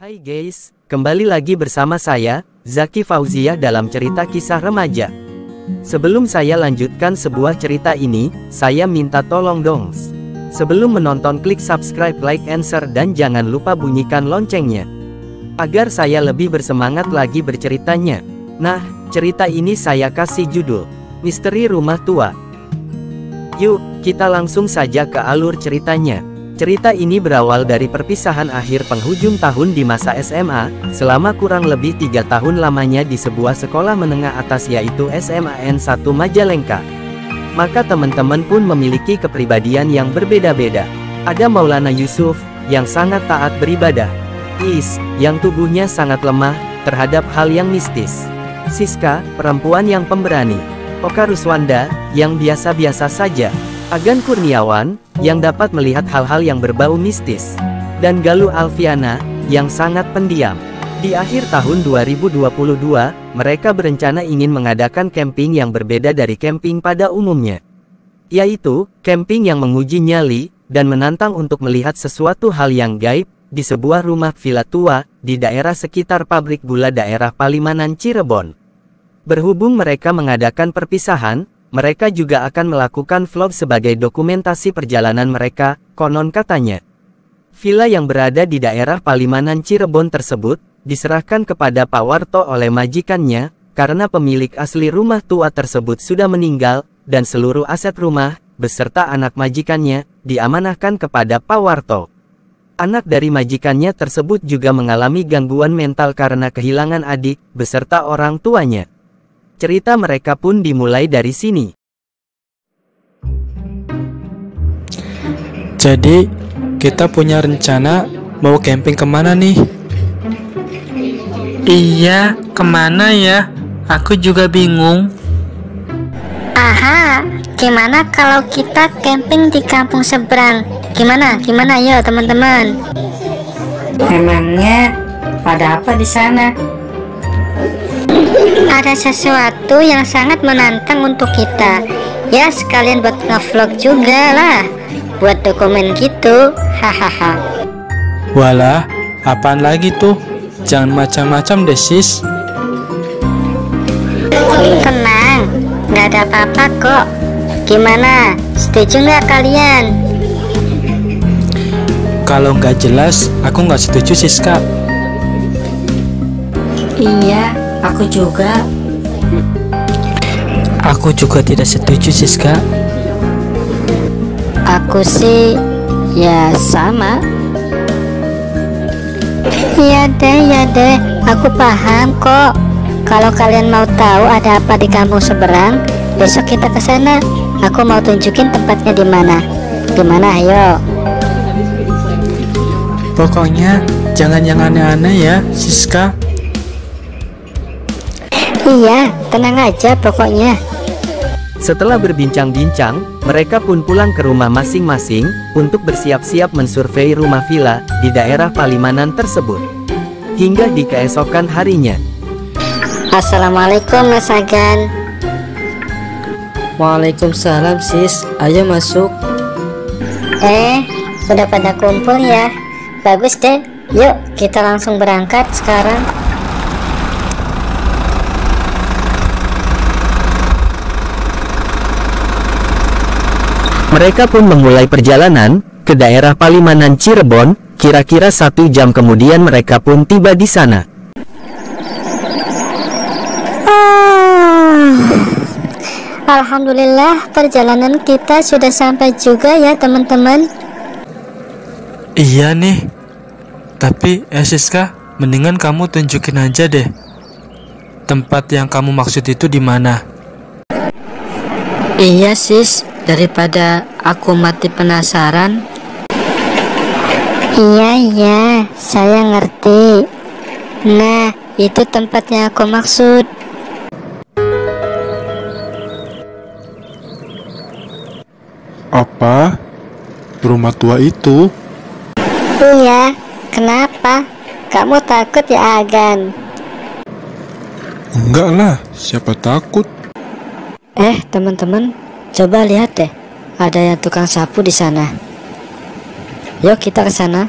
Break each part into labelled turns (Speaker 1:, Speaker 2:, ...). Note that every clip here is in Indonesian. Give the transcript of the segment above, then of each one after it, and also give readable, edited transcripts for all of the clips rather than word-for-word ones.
Speaker 1: Hai guys, kembali lagi bersama saya, Zaki Fauzia dalam cerita kisah remaja. Sebelum saya lanjutkan sebuah cerita ini, saya minta tolong dong. Sebelum menonton klik subscribe, like, and share dan jangan lupa bunyikan loncengnya. Agar saya lebih bersemangat lagi berceritanya. Nah, cerita ini saya kasih judul, Misteri Rumah Tua. Yuk, kita langsung saja ke alur ceritanya. Cerita ini berawal dari perpisahan akhir penghujung tahun di masa SMA, selama kurang lebih 3 tahun lamanya di sebuah sekolah menengah atas yaitu SMA N1 Majalengka. Maka teman-teman pun memiliki kepribadian yang berbeda-beda. Ada Maulana Yusuf, yang sangat taat beribadah. Is, yang tubuhnya sangat lemah, terhadap hal yang mistis. Siska, perempuan yang pemberani. Oka Ruswanda, yang biasa-biasa saja. Agan Kurniawan, yang dapat melihat hal-hal yang berbau mistis. Dan Galuh Alfiana, yang sangat pendiam. Di akhir tahun 2022, mereka berencana ingin mengadakan camping yang berbeda dari camping pada umumnya. Yaitu, camping yang menguji nyali, dan menantang untuk melihat sesuatu hal yang gaib, di sebuah rumah villa tua, di daerah sekitar pabrik gula daerah Palimanan Cirebon. Berhubung mereka mengadakan perpisahan, mereka juga akan melakukan vlog sebagai dokumentasi perjalanan mereka, konon katanya. Villa yang berada di daerah Palimanan Cirebon tersebut, diserahkan kepada Pak Warto oleh majikannya, karena pemilik asli rumah tua tersebut sudah meninggal, dan seluruh aset rumah, beserta anak majikannya, diamanahkan kepada Pak Warto. Anak dari majikannya tersebut juga mengalami gangguan mental karena kehilangan adik, beserta orang tuanya. Cerita mereka pun dimulai dari sini.
Speaker 2: Jadi, kita punya rencana mau camping kemana nih?
Speaker 3: Iya, kemana ya? Aku juga bingung.
Speaker 4: Aha, gimana kalau kita camping di kampung seberang? Gimana ayo teman-teman?
Speaker 5: Emangnya ada apa di sana?
Speaker 4: Ada sesuatu yang sangat menantang untuk kita. Ya sekalian buat nge-vlog juga lah, buat dokumen gitu. Hahaha.
Speaker 2: Walah, apaan lagi tuh? Jangan macam-macam deh sis.
Speaker 4: Tenang, nggak ada apa-apa kok. Gimana, setuju nggak kalian?
Speaker 2: Kalau nggak jelas, aku nggak setuju Siska.
Speaker 5: Iya, aku juga.
Speaker 2: Aku juga tidak setuju Siska.
Speaker 4: Aku sih, ya sama. Iya deh, aku paham kok. Kalau kalian mau tahu ada apa di kampung seberang, besok kita ke sana. Aku mau tunjukin tempatnya di mana. Gimana, ayo?
Speaker 2: Pokoknya jangan yang aneh-aneh ya Siska.
Speaker 4: Iya, tenang aja pokoknya.
Speaker 1: Setelah berbincang-bincang, mereka pun pulang ke rumah masing-masing, untuk bersiap-siap mensurvei rumah villa, di daerah Palimanan tersebut. Hingga di keesokan harinya.
Speaker 4: Assalamualaikum Mas Agan.
Speaker 5: Waalaikumsalam sis, ayo masuk.
Speaker 4: Udah pada kumpul ya? Bagus deh, yuk kita langsung berangkat sekarang.
Speaker 1: Mereka pun memulai perjalanan ke daerah Palimanan Cirebon. Kira-kira 1 jam kemudian mereka pun tiba di sana.
Speaker 4: Alhamdulillah, perjalanan kita sudah sampai juga ya teman-teman.
Speaker 2: Iya nih. Tapi Siska, mendingan kamu tunjukin aja deh. Tempat yang kamu maksud itu di mana?
Speaker 5: Iya sis, daripada aku mati penasaran.
Speaker 4: Iya, saya ngerti. Nah, itu tempat yang aku maksud.
Speaker 6: Apa? Rumah tua itu?
Speaker 4: Iya, kenapa? Kamu takut ya Agan?
Speaker 6: Enggak lah, siapa takut?
Speaker 5: Teman-teman, coba lihat deh. Ada yang tukang sapu di sana. Yuk kita ke sana.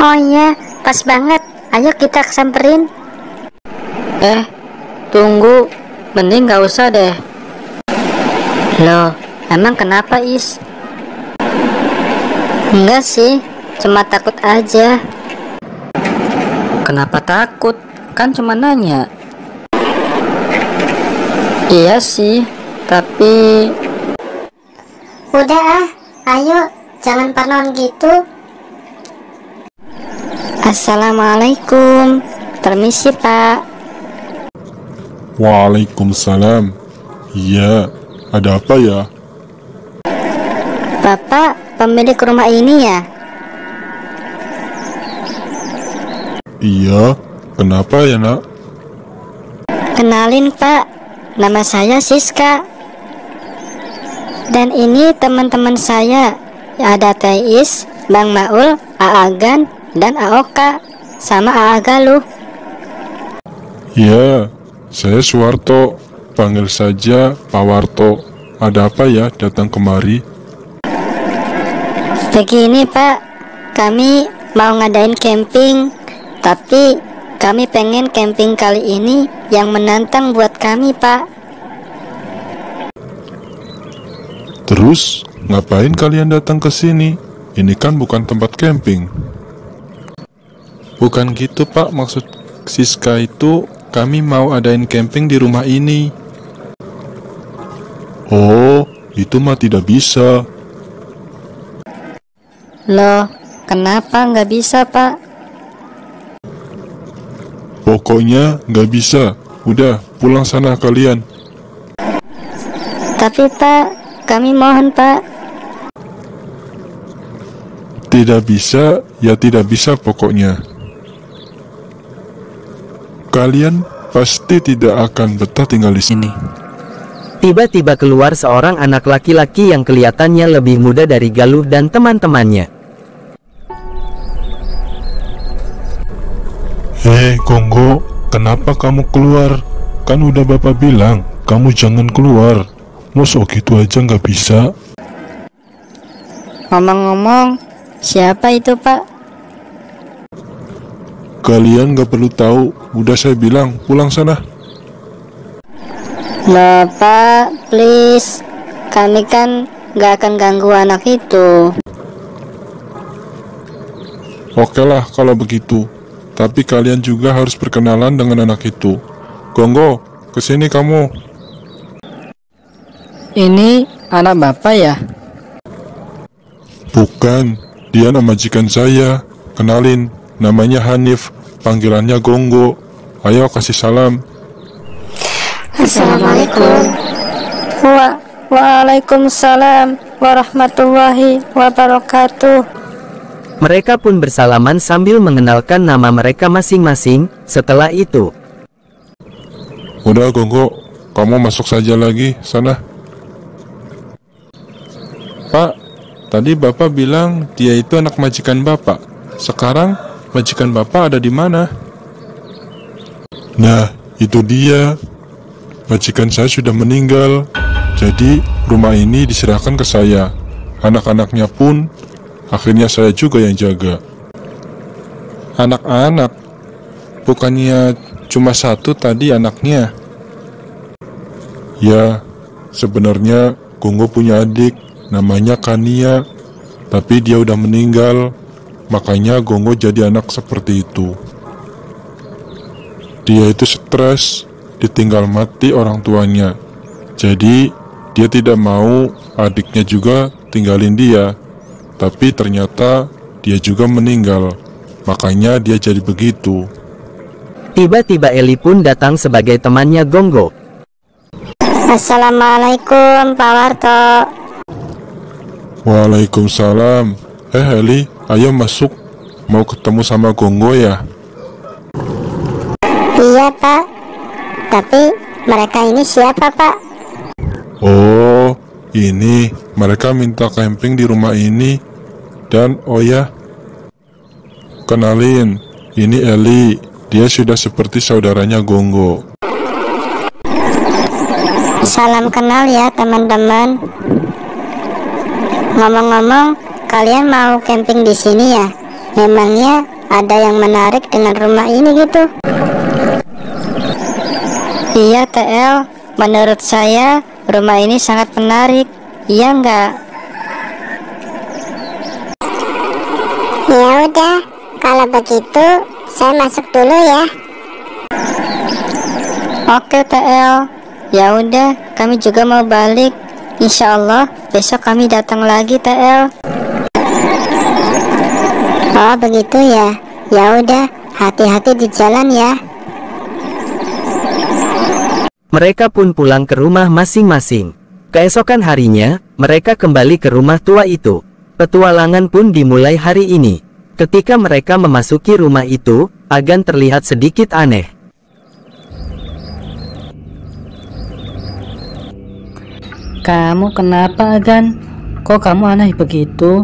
Speaker 4: Oh iya, pas banget. Ayo kita samperin.
Speaker 5: Tunggu, mending gak usah deh. Loh, emang kenapa Is?
Speaker 4: Enggak sih, cuma takut aja.
Speaker 5: Kenapa takut? Kan cuma nanya. Iya sih, tapi
Speaker 4: Udah ah, ayo, jangan parnoan gitu. Assalamualaikum, permisi Pak.
Speaker 6: Waalaikumsalam. Iya, ada apa ya?
Speaker 4: Bapak pemilik rumah ini ya?
Speaker 6: Iya, kenapa ya nak?
Speaker 4: Kenalin Pak, nama saya Siska. Dan ini teman-teman saya. Ada Teis, Bang Maul, Aagan, dan Aoka, sama Aa Galuh.
Speaker 6: Iya, saya Suwarto. Panggil saja Pak Warto. Ada apa ya datang kemari?
Speaker 4: Begini Pak, kami mau ngadain camping, tapi kami pengen camping kali ini yang menantang buat kami Pak.
Speaker 6: Terus, ngapain kalian datang ke sini? Ini kan bukan tempat camping. Bukan gitu Pak, maksud Siska itu kami mau adain camping di rumah ini. Oh, itu mah tidak bisa.
Speaker 4: Loh, kenapa nggak bisa Pak?
Speaker 6: Pokoknya nggak bisa. Udah, pulang sana kalian.
Speaker 4: Tapi Pak, kami mohon Pak.
Speaker 6: Tidak bisa, ya tidak bisa pokoknya. Kalian pasti tidak akan betah tinggal di sini.
Speaker 1: Tiba-tiba keluar seorang anak laki-laki yang kelihatannya lebih muda dari Galuh dan teman-temannya.
Speaker 6: Hei Gonggo, kenapa kamu keluar? Kan udah bapak bilang, kamu jangan keluar. Masa gitu aja nggak bisa?
Speaker 4: Ngomong-ngomong, siapa itu Pak?
Speaker 6: Kalian nggak perlu tahu, udah saya bilang, pulang sana.
Speaker 4: Loh Pak, please. Kami kan nggak akan ganggu anak itu.
Speaker 6: Oke lah kalau begitu. Tapi kalian juga harus berkenalan dengan anak itu. Gonggo, kesini kamu.
Speaker 5: ini anak bapak ya?
Speaker 6: Bukan, dia nama majikan saya. Kenalin, namanya Hanif, panggilannya Gonggo. Ayo kasih salam.
Speaker 4: Assalamualaikum.
Speaker 5: Waalaikumsalam warahmatullahi wabarakatuh.
Speaker 1: Mereka pun bersalaman sambil mengenalkan nama mereka masing-masing. Setelah itu,
Speaker 6: Udah Gonggo, kamu masuk saja lagi sana. Pak, tadi bapak bilang dia itu anak majikan bapak. Sekarang majikan bapak ada di mana? Nah, itu dia. Majikan saya sudah meninggal. Jadi rumah ini diserahkan ke saya. Anak-anaknya pun akhirnya saya juga yang jaga. Anak-anak? Bukannya cuma satu tadi anaknya? Ya, sebenarnya Gonggo punya adik, namanya Kania. Tapi dia udah meninggal, makanya Gonggo jadi anak seperti itu. Dia itu stres, ditinggal mati orang tuanya. Jadi, dia tidak mau adiknya juga tinggalin dia. Tapi ternyata dia juga meninggal, makanya dia jadi begitu.
Speaker 1: tiba-tiba Eli pun datang sebagai temannya Gonggo.
Speaker 4: Assalamualaikum Pak Warto.
Speaker 6: Waalaikumsalam. Eli, ayo masuk. Mau ketemu sama Gonggo ya?
Speaker 4: Iya Pak. Tapi mereka ini siapa Pak?
Speaker 6: Oh, ini mereka minta camping di rumah ini. Dan oh ya, kenalin, ini Eli. Dia sudah seperti saudaranya Gonggo.
Speaker 4: Salam kenal ya teman-teman. Ngomong-ngomong, kalian mau camping di sini ya? Memangnya ada yang menarik dengan rumah ini gitu? Iya TL, menurut saya rumah ini sangat menarik, iya enggak?
Speaker 7: Ya udah, kalau begitu saya masuk dulu ya.
Speaker 4: Oke TL, ya udah, kami juga mau balik. Insya Allah besok kami datang lagi TL.
Speaker 7: Oh begitu ya. Ya udah, hati-hati di jalan ya.
Speaker 1: Mereka pun pulang ke rumah masing-masing. Keesokan harinya, mereka kembali ke rumah tua itu. Petualangan pun dimulai hari ini. Ketika mereka memasuki rumah itu, Agan terlihat sedikit aneh.
Speaker 5: Kamu kenapa, Agan? Kok kamu aneh begitu?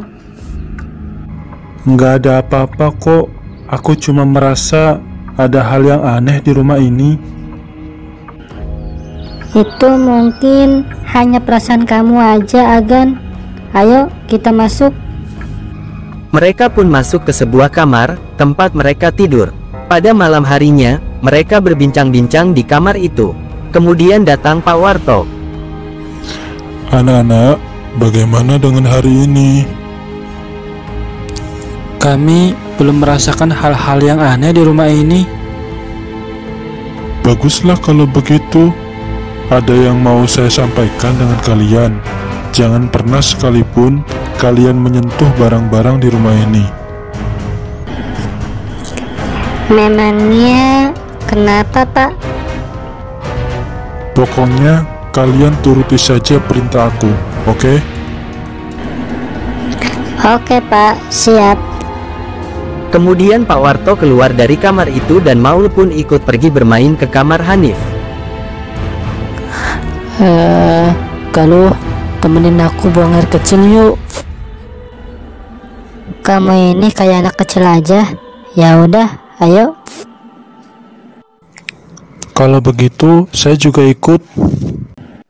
Speaker 2: Nggak ada apa-apa kok. Aku cuma merasa ada hal yang aneh di rumah ini.
Speaker 4: Itu mungkin hanya perasaan kamu aja, Agan. Ayo kita masuk.
Speaker 1: Mereka pun masuk ke sebuah kamar, tempat mereka tidur. Pada malam harinya, mereka berbincang-bincang di kamar itu. Kemudian datang Pak Warto.
Speaker 6: Anak-anak, bagaimana dengan hari ini?
Speaker 2: Kami belum merasakan hal-hal yang aneh di rumah ini.
Speaker 6: Baguslah kalau begitu. Ada yang mau saya sampaikan dengan kalian. Jangan pernah sekalipun kalian menyentuh barang-barang di rumah ini.
Speaker 4: Memangnya kenapa, Pak?
Speaker 6: Pokoknya kalian turuti saja perintah aku, oke?
Speaker 4: Oke, Pak, siap.
Speaker 1: Kemudian Pak Warto keluar dari kamar itu dan Maul pun ikut pergi bermain ke kamar Hanif.
Speaker 5: Kalau temenin aku buang air kecil yuk.
Speaker 4: Kamu ini kayak anak kecil aja. Ya udah, ayo.
Speaker 2: Kalau begitu, saya juga ikut.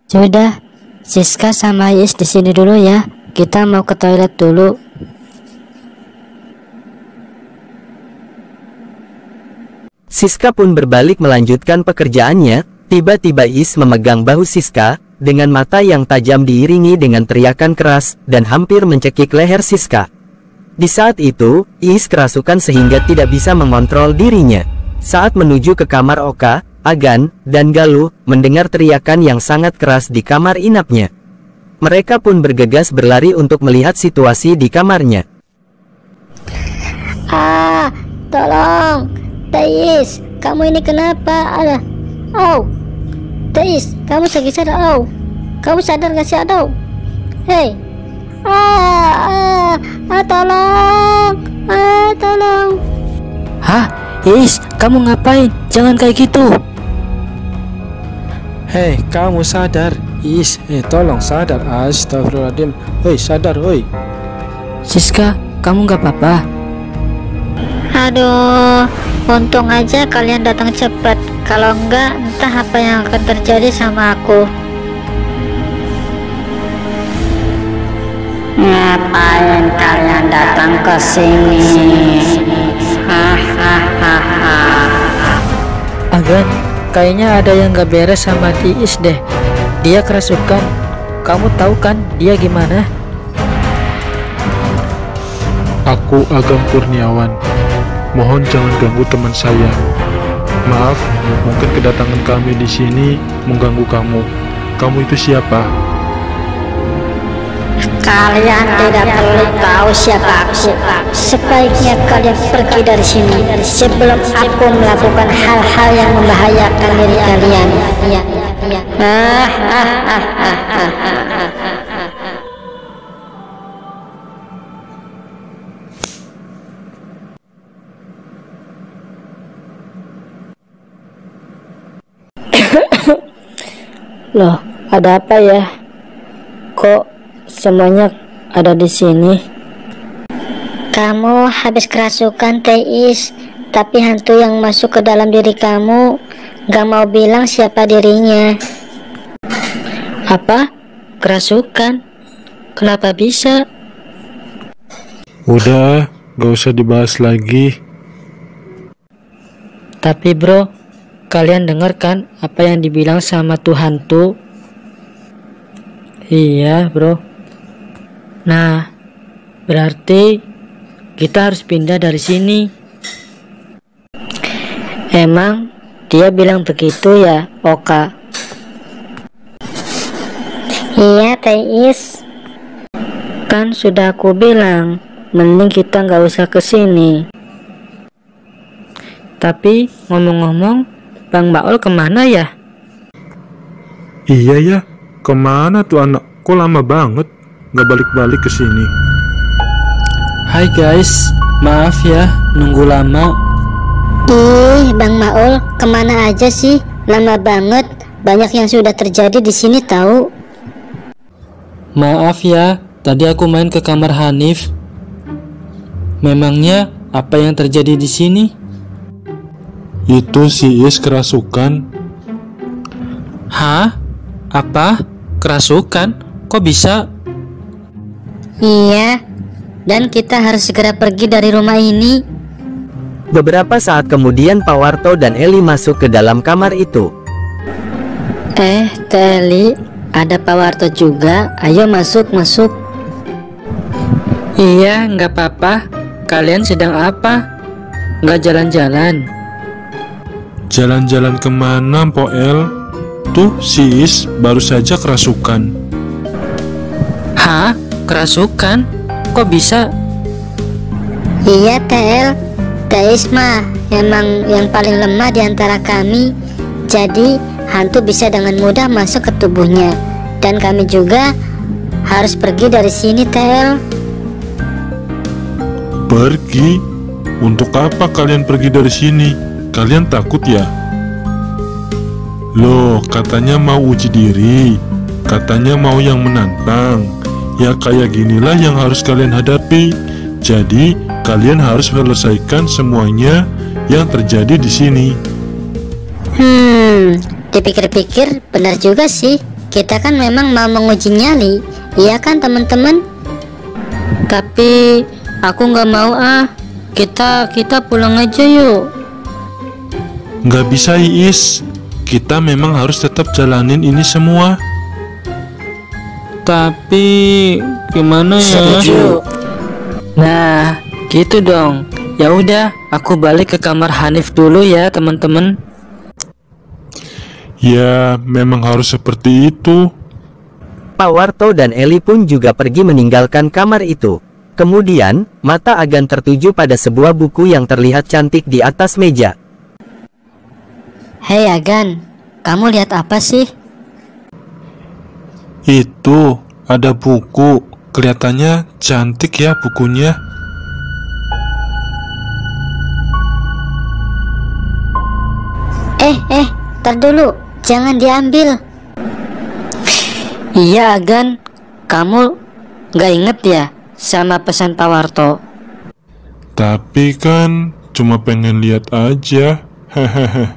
Speaker 4: Sudah, Siska sama Is di sini dulu ya. Kita mau ke toilet dulu.
Speaker 1: Siska pun berbalik melanjutkan pekerjaannya. Tiba-tiba Is memegang bahu Siska, dengan mata yang tajam diiringi dengan teriakan keras, dan hampir mencekik leher Siska. Di saat itu, Is kerasukan sehingga tidak bisa mengontrol dirinya. Saat menuju ke kamar Oka, Agan, dan Galuh, mendengar teriakan yang sangat keras di kamar inapnya. Mereka pun bergegas berlari untuk melihat situasi di kamarnya.
Speaker 4: Ah, tolong. Teis, kamu ini kenapa? Alah. Oh, Teis, kamu lagi sadar? Oh, kamu sadar gak sih? Aduh, hei, tolong.
Speaker 5: Hah? Is, kamu ngapain? Jangan kayak gitu.
Speaker 2: Hei, kamu sadar? Is, tolong sadar. Astagfirullahaladzim. Hoi, sadar, hoi.
Speaker 5: Siska, kamu gak apa-apa?
Speaker 4: Aduh, untung aja kalian datang cepat. Kalau enggak, entah apa yang akan terjadi sama aku.
Speaker 5: Ngapain kalian datang ke sini? Agan, kayaknya ada yang gak beres sama Is deh. Dia kerasukan. Kamu tahu kan dia gimana?
Speaker 6: Aku Agam Kurniawan. Mohon jangan ganggu teman saya. Maaf, mungkin kedatangan kami di sini mengganggu kamu. Kamu itu siapa?
Speaker 4: Kalian tidak perlu tahu siapa aku. Sebaiknya kalian pergi dari sini sebelum aku melakukan hal-hal yang membahayakan diri kalian.
Speaker 5: Loh, ada apa ya? Kok semuanya ada di sini?
Speaker 4: Kamu habis kerasukan, Teis. Tapi hantu yang masuk ke dalam diri kamu gak mau bilang siapa dirinya.
Speaker 5: Apa? Kerasukan? Kenapa bisa?
Speaker 6: Udah, gak usah dibahas lagi.
Speaker 5: Tapi bro, kalian dengar kan apa yang dibilang sama tuh hantu? Iya bro. Nah, berarti kita harus pindah dari sini.
Speaker 4: Emang dia bilang begitu ya, Oka? Iya, Teis.
Speaker 5: Kan sudah aku bilang, mending kita nggak usah kesini. Tapi ngomong-ngomong, Bang Baul kemana ya?
Speaker 6: Iya ya, kemana tuh anak? Kok lama banget nggak balik-balik ke sini?
Speaker 2: Hai guys, maaf ya nunggu lama.
Speaker 4: Ih, Bang Maul, kemana aja sih? Lama banget. Banyak yang sudah terjadi di sini tahu.
Speaker 2: Maaf ya, tadi aku main ke kamar Hanif. Memangnya apa yang terjadi di sini?
Speaker 6: Itu si Is kerasukan.
Speaker 2: Hah? Apa? Kerasukan? Kok bisa?
Speaker 4: Iya, dan kita harus segera pergi dari rumah ini.
Speaker 1: Beberapa saat kemudian Pak Warto dan Eli masuk ke dalam kamar itu.
Speaker 4: Teh Eli, ada Pak Warto juga. Ayo masuk.
Speaker 5: Iya, nggak apa-apa. Kalian sedang apa? Nggak jalan-jalan?
Speaker 6: Jalan-jalan kemana, Poel? Tuh si Is baru saja kerasukan.
Speaker 5: Hah? Kerasukan? Kok bisa?
Speaker 4: Iya, Tel. Teis mah emang yang paling lemah di antara kami. Jadi hantu bisa dengan mudah masuk ke tubuhnya. Dan kami juga harus pergi dari sini, Tel.
Speaker 6: Pergi? Untuk apa kalian pergi dari sini? Kalian takut ya? Loh, katanya mau uji diri. Katanya mau yang menantang. Ya kayak ginilah yang harus kalian hadapi. Jadi kalian harus selesaikan semuanya yang terjadi di sini.
Speaker 4: Dipikir-pikir benar juga sih. Kita kan memang mau menguji nyali. Iya kan teman-teman?
Speaker 5: Tapi aku nggak mau ah. Kita pulang aja yuk.
Speaker 6: Nggak bisa Iis. Kita memang harus tetap jalanin ini semua.
Speaker 2: Tapi gimana ya?
Speaker 5: Setuju. Nah, gitu dong. Ya udah, aku balik ke kamar Hanif dulu ya, teman-teman.
Speaker 6: Ya, memang harus seperti itu.
Speaker 1: Pak Warto dan Eli pun juga pergi meninggalkan kamar itu. Kemudian, mata Agan tertuju pada sebuah buku yang terlihat cantik di atas meja.
Speaker 4: Hei Agan, kamu lihat apa sih?
Speaker 6: Itu, ada buku. Kelihatannya cantik ya bukunya.
Speaker 4: Tar dulu, jangan diambil.
Speaker 5: Iya Agan, kamu nggak inget ya sama pesan Pak Warto?
Speaker 6: Tapi kan cuma pengen lihat aja. Hehehe.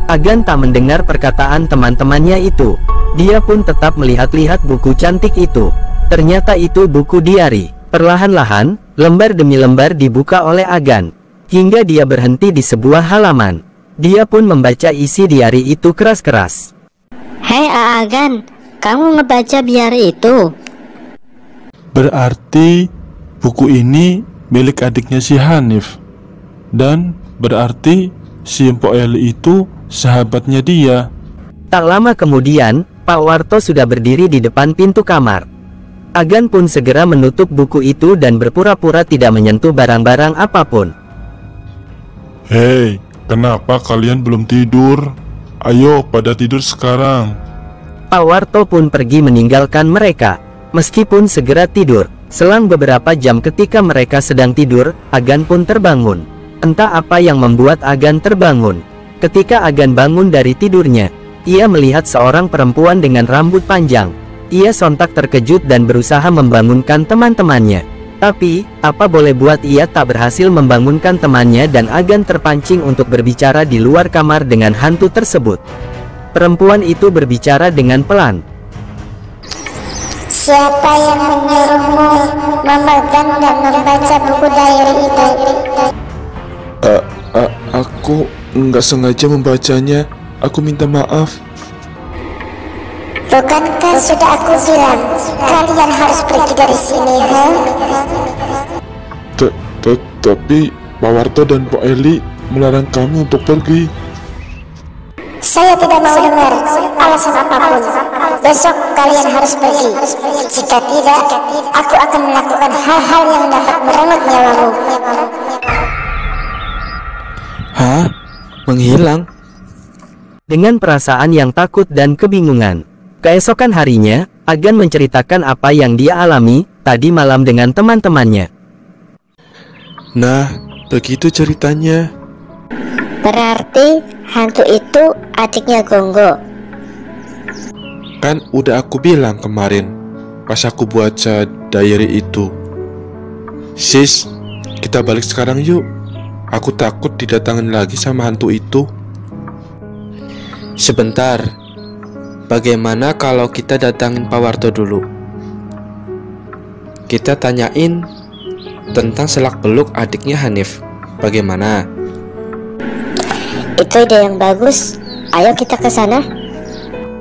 Speaker 1: Agan tak mendengar perkataan teman-temannya itu. Dia pun tetap melihat-lihat buku cantik itu. Ternyata itu buku diari. Perlahan-lahan, lembar demi lembar dibuka oleh Agan. Hingga dia berhenti di sebuah halaman. Dia pun membaca isi diari itu keras-keras.
Speaker 4: Hei Agan, kamu ngebaca diari itu?
Speaker 6: Berarti buku ini milik adiknya si Hanif. Dan berarti si Mpok Eli itu sahabatnya dia.
Speaker 1: Tak lama kemudian, Pak Warto sudah berdiri di depan pintu kamar. Agan pun segera menutup buku itu dan berpura-pura tidak menyentuh barang-barang apapun.
Speaker 6: Hei, kenapa kalian belum tidur? Ayo pada tidur sekarang.
Speaker 1: Pak Warto pun pergi meninggalkan mereka. Meskipun segera tidur, selang beberapa jam ketika mereka sedang tidur, Agan pun terbangun. Entah apa yang membuat Agan terbangun. Ketika Agan bangun dari tidurnya, ia melihat seorang perempuan dengan rambut panjang. Ia sontak terkejut dan berusaha membangunkan teman-temannya. Tapi, apa boleh buat ia tak berhasil membangunkan temannya dan Agan terpancing untuk berbicara di luar kamar dengan hantu tersebut. Perempuan itu berbicara dengan pelan.
Speaker 7: Siapa yang menyuruhmu memegang dan membaca buku diary itu?
Speaker 6: Aku nggak sengaja membacanya. Aku minta maaf.
Speaker 7: Bukankah sudah aku bilang kalian harus pergi dari sini,
Speaker 6: Tapi Pak Warto dan Pak Eli melarang kami untuk pergi.
Speaker 7: Saya tidak mau dengar alasan apapun. Besok kalian harus pergi. Jika tidak, aku akan melakukan hal-hal yang dapat merenggut nyawamu.
Speaker 2: Hah? Menghilang?
Speaker 1: Dengan perasaan yang takut dan kebingungan, keesokan harinya, Agan menceritakan apa yang dia alami tadi malam dengan teman-temannya.
Speaker 6: Nah, begitu ceritanya.
Speaker 4: Berarti hantu itu adiknya Gonggo.
Speaker 6: Kan udah aku bilang kemarin pas aku baca diary itu. Sis, kita balik sekarang yuk. Aku takut didatangin lagi sama hantu itu.
Speaker 2: Sebentar. Bagaimana kalau kita datangin Pak Warto dulu? Kita tanyain tentang selak-beluk adiknya Hanif. Bagaimana?
Speaker 4: Itu ide yang bagus. Ayo kita ke sana.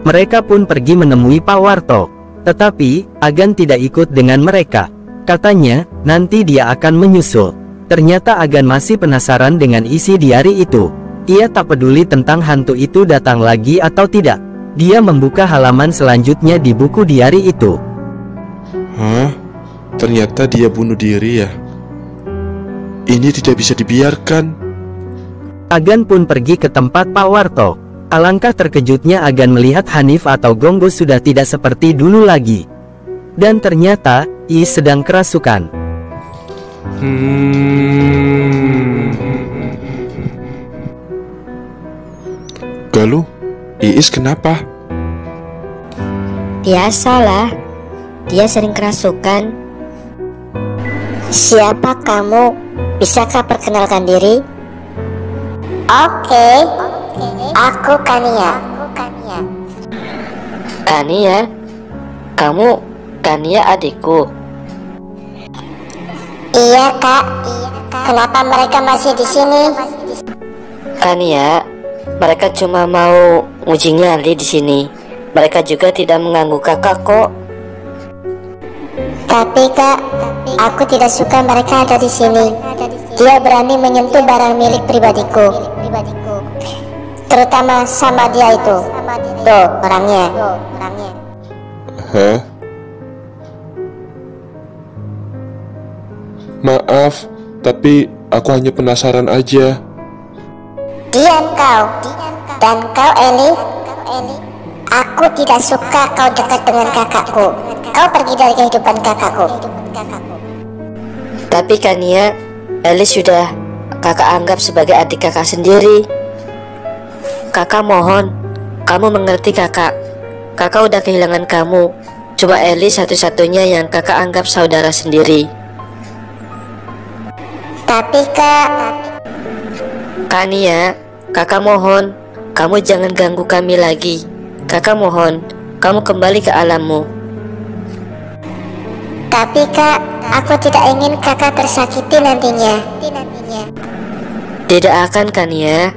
Speaker 1: Mereka pun pergi menemui Pak Warto. Tetapi, Agan tidak ikut dengan mereka. Katanya, nanti dia akan menyusul. Ternyata Agan masih penasaran dengan isi diary itu. Ia tak peduli tentang hantu itu datang lagi atau tidak. Dia membuka halaman selanjutnya di buku diary itu.
Speaker 6: Hah? Ternyata dia bunuh diri ya? Ini tidak bisa dibiarkan.
Speaker 1: Agan pun pergi ke tempat Pak Warto. Alangkah terkejutnya Agan melihat Hanif atau Gonggo sudah tidak seperti dulu lagi. Dan ternyata, Is sedang kerasukan.
Speaker 6: Galuh, Iis kenapa?
Speaker 4: Biasalah, dia sering kerasukan.
Speaker 7: Siapa kamu? Bisakah perkenalkan diri? Oke, aku Kania.
Speaker 5: Kania, kamu Kania adikku.
Speaker 7: Iya kak. Kenapa mereka masih di sini?
Speaker 5: Kania, mereka cuma mau uji nyali di sini. Mereka juga tidak mengganggu kakak kok.
Speaker 7: Tapi kak, aku tidak suka mereka ada di sini. Dia berani menyentuh barang milik pribadiku, terutama sama dia itu. Tuh orangnya.
Speaker 6: Hah? Maaf, tapi aku hanya penasaran aja.
Speaker 7: Diam kau. Dan kau Eli. Aku tidak suka kau dekat dengan kakakku. Kau pergi dari kehidupan kakakku.
Speaker 5: Tapi Kania, Eli sudah kakak anggap sebagai adik kakak sendiri. Kakak mohon, kamu mengerti kakak. Kakak udah kehilangan kamu. Cuma Eli satu-satunya yang kakak anggap saudara sendiri.
Speaker 7: Tapi kak,
Speaker 5: Kania, kakak mohon, kamu jangan ganggu kami lagi. Kakak mohon, kamu kembali ke alammu.
Speaker 7: Tapi kak, aku tidak ingin kakak tersakiti nantinya.
Speaker 5: Tidak akan Kania.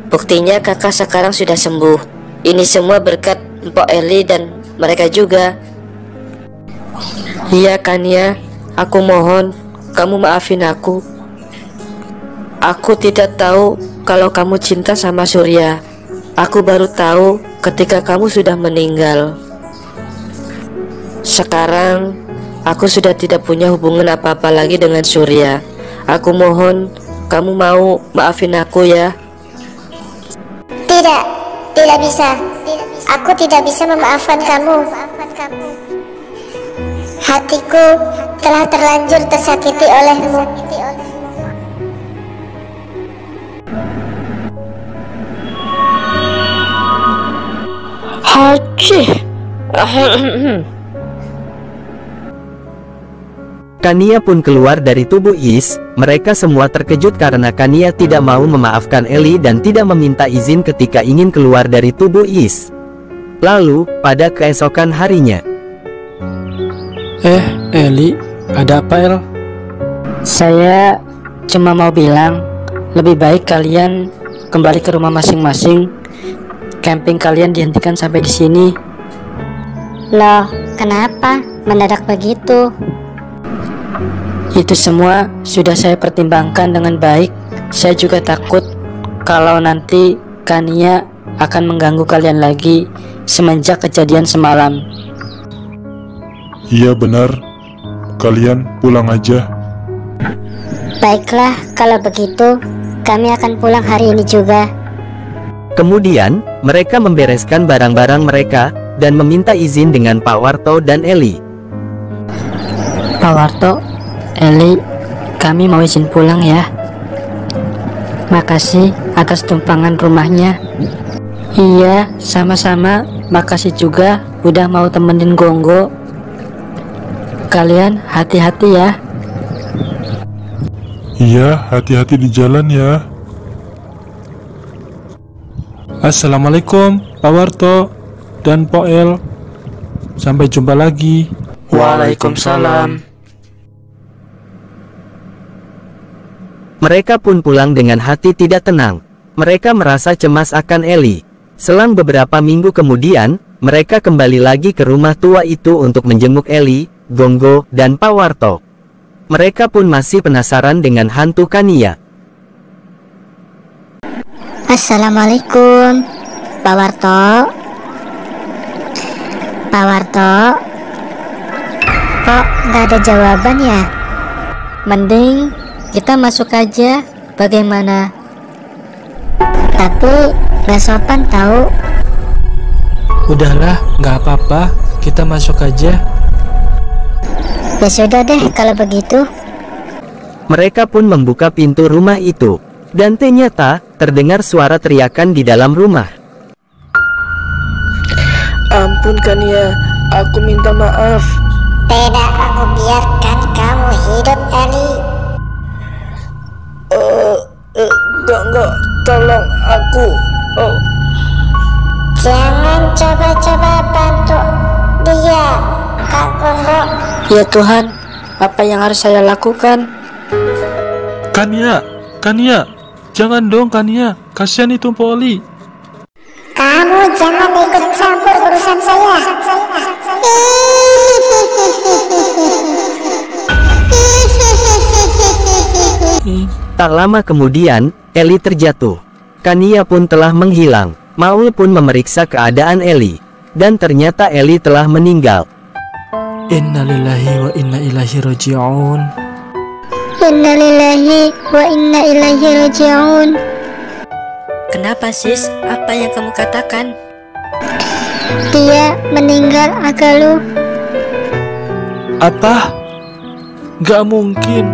Speaker 5: Buktinya kakak sekarang sudah sembuh. Ini semua berkat Mpok Eli dan mereka juga. Iya Kania, aku mohon, kamu maafin aku. Aku tidak tahu kalau kamu cinta sama Surya. Aku baru tahu ketika kamu sudah meninggal. Sekarang aku sudah tidak punya hubungan apa-apa lagi dengan Surya. Aku mohon kamu mau maafin aku ya.
Speaker 7: Tidak bisa. Aku tidak bisa memaafkan kamu. Hatiku telah terlanjur tersakiti olehmu.
Speaker 1: Kania pun keluar dari tubuh Is. Mereka semua terkejut karena Kania tidak mau memaafkan Eli dan tidak meminta izin ketika ingin keluar dari tubuh Is. Lalu, pada keesokan harinya,
Speaker 2: Eli, ada apa El?
Speaker 3: Saya cuma mau bilang, lebih baik kalian kembali ke rumah masing-masing. Camping kalian dihentikan sampai di sini.
Speaker 4: Loh, kenapa mendadak begitu?
Speaker 3: Itu semua sudah saya pertimbangkan dengan baik. Saya juga takut kalau nanti Kania akan mengganggu kalian lagi semenjak kejadian semalam.
Speaker 6: Iya benar, kalian pulang aja.
Speaker 4: Baiklah, kalau begitu kami akan pulang hari ini juga.
Speaker 1: Kemudian, mereka membereskan barang-barang mereka dan meminta izin dengan Pak Warto dan Eli.
Speaker 3: Pak Warto, Eli, kami mau izin pulang ya. Makasih atas tumpangan rumahnya. Iya, sama-sama. Makasih juga udah mau temenin Gonggo. Kalian hati-hati ya.
Speaker 6: Iya, hati-hati di jalan ya.
Speaker 2: Assalamualaikum Pak Warto dan Poel. Sampai jumpa lagi.
Speaker 3: Waalaikumsalam.
Speaker 1: Mereka pun pulang dengan hati tidak tenang. Mereka merasa cemas akan Eli. Selang beberapa minggu kemudian, mereka kembali lagi ke rumah tua itu untuk menjenguk Eli, Gonggo, dan Pak Warto. Mereka pun masih penasaran dengan hantu Kania.
Speaker 4: Assalamualaikum, Pak Warto. Pak Warto, kok nggak ada jawaban ya?
Speaker 3: Mending kita masuk aja, bagaimana?
Speaker 4: Tapi nggak sopan tahu.
Speaker 2: Udahlah, nggak apa-apa. Kita masuk aja.
Speaker 4: Ya sudah deh kalau begitu.
Speaker 1: Mereka pun membuka pintu rumah itu. Dan ternyata, terdengar suara teriakan di dalam rumah.
Speaker 3: Ampun Kania, aku minta maaf.
Speaker 7: Tidak aku biarkan kamu hidup, Eli.
Speaker 3: Enggak, tolong aku.
Speaker 7: Jangan coba-coba bantu dia, Kak Gonggo.
Speaker 3: Ya Tuhan, apa yang harus saya lakukan?
Speaker 2: Kania, jangan dong Kania, kasihan itu Poli.
Speaker 7: Kamu jangan ikut campur urusan saya.
Speaker 1: Tak lama kemudian, Eli terjatuh. Kania pun telah menghilang. Maul pun memeriksa keadaan Eli. Dan ternyata Eli telah meninggal.
Speaker 2: Innalillahi wa inna ilaihi raji'un.
Speaker 4: Innalillahi wa inna ilaihi raji'un.
Speaker 3: Kenapa sis? Apa yang kamu katakan?
Speaker 4: Dia meninggal, Agalu.
Speaker 2: Apa? Gak mungkin.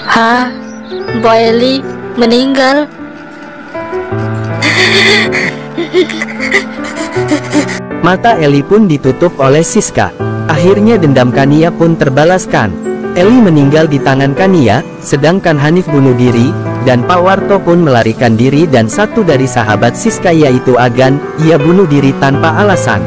Speaker 3: Hah? Mbak Eli meninggal?
Speaker 1: Mata Eli pun ditutup oleh Siska. Akhirnya dendam Kania pun terbalaskan. Eli meninggal di tangan Kania, sedangkan Hanif bunuh diri, dan Pak Warto pun melarikan diri dan satu dari sahabat Siska yaitu Agan, ia bunuh diri tanpa alasan.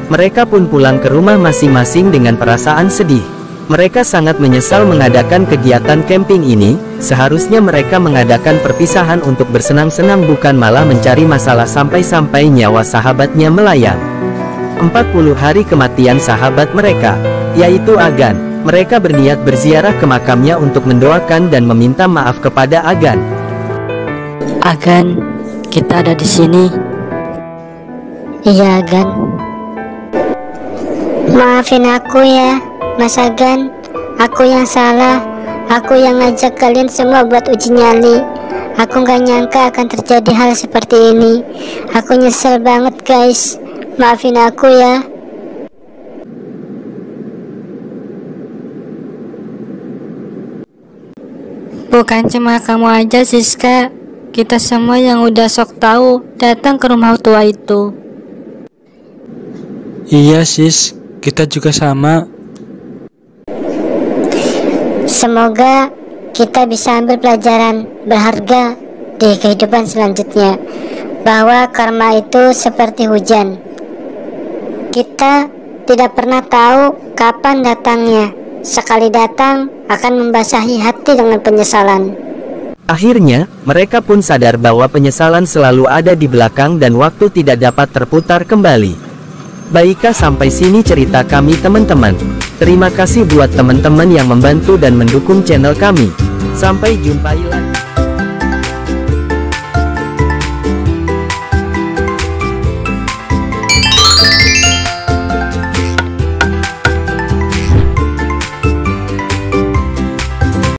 Speaker 1: Mereka pun pulang ke rumah masing-masing dengan perasaan sedih. Mereka sangat menyesal mengadakan kegiatan camping ini, seharusnya mereka mengadakan perpisahan untuk bersenang-senang bukan malah mencari masalah sampai-sampai nyawa sahabatnya melayang. 40 hari kematian sahabat mereka, yaitu Agan. Mereka berniat berziarah ke makamnya untuk mendoakan dan meminta maaf kepada Agan.
Speaker 3: Agan, kita ada di sini.
Speaker 4: Iya, Agan. Maafin aku ya, Mas Agan. Aku yang salah. Aku yang ngajak kalian semua buat uji nyali. Aku gak nyangka akan terjadi hal seperti ini. Aku nyesel banget, guys. Maafin aku ya.
Speaker 3: Bukan cuma kamu aja Siska, kita semua yang udah sok tahu datang ke rumah tua itu.
Speaker 2: Iya sis, kita juga sama.
Speaker 4: Semoga kita bisa ambil pelajaran berharga di kehidupan selanjutnya, bahwa karma itu seperti hujan. Kita
Speaker 7: tidak pernah tahu kapan datangnya. Sekali datang akan membasahi hati dengan penyesalan.
Speaker 1: Akhirnya, mereka pun sadar bahwa penyesalan selalu ada di belakang dan waktu tidak dapat terputar kembali. Baiklah, sampai sini cerita kami teman-teman. Terima kasih buat teman-teman yang membantu dan mendukung channel kami. Sampai jumpa lagi.